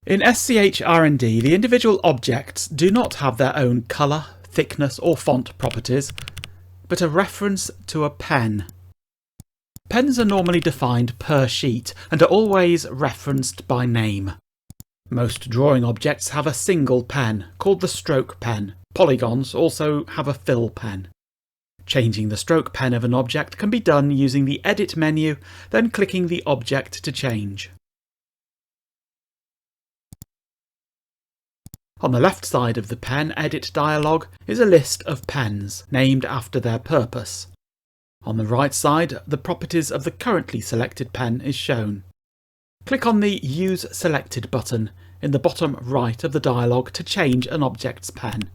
In sch-rnd, the individual objects do not have their own colour, thickness or font properties, but a reference to a pen. Pens are normally defined per sheet and are always referenced by name. Most drawing objects have a single pen, called the stroke pen. Polygons also have a fill pen. Changing the stroke pen of an object can be done using the Edit menu, then clicking the object to change. On the left side of the Pen Edit dialog is a list of pens, named after their purpose. On the right side, the properties of the currently selected pen is shown. Click on the Use Selected button in the bottom right of the dialog to change an object's pen.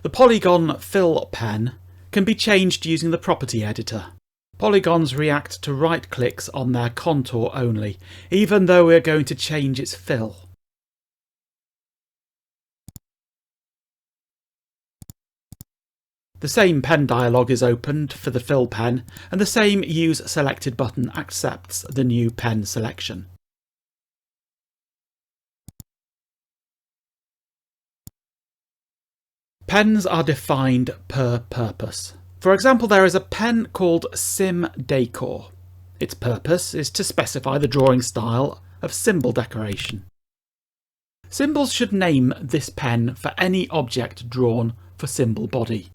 The Polygon Fill pen can be changed using the Property Editor. Polygons react to right clicks on their contour only, even though we are going to change its fill. The same pen dialog is opened for the fill pen, and the same Use Selected button accepts the new pen selection. Pens are defined per purpose. For example, there is a pen called Sim Decor. Its purpose is to specify the drawing style of symbol decoration. Symbols should name this pen for any object drawn for symbol body.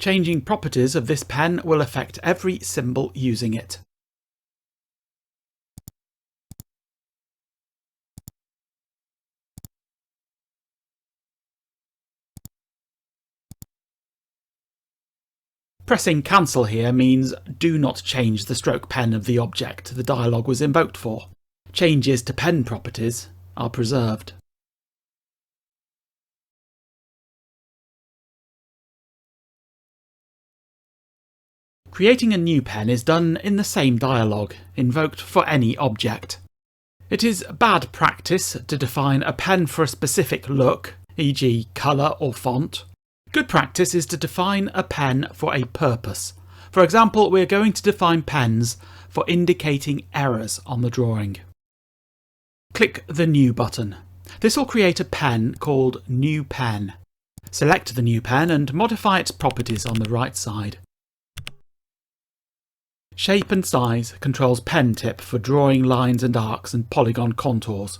Changing properties of this pen will affect every symbol using it. Pressing Cancel here means do not change the stroke pen of the object the dialog was invoked for. Changes to pen properties are preserved. Creating a new pen is done in the same dialog, invoked for any object. It is bad practice to define a pen for a specific look, e.g. colour or font. Good practice is to define a pen for a purpose. For example, we are going to define pens for indicating errors on the drawing. Click the New button. This will create a pen called New Pen. Select the new pen and modify its properties on the right side. Shape and size controls pen tip for drawing lines and arcs and polygon contours.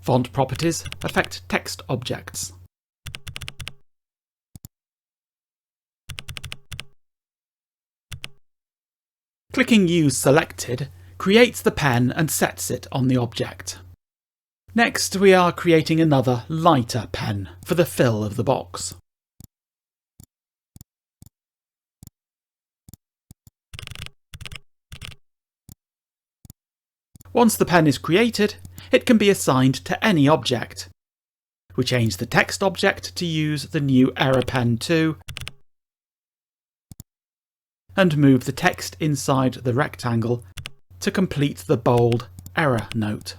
Font properties affect text objects. Clicking Use Selected creates the pen and sets it on the object. Next, we are creating another lighter pen for the fill of the box. Once the pen is created, it can be assigned to any object. We change the text object to use the new Error Pen 2 and move the text inside the rectangle to complete the bold error note.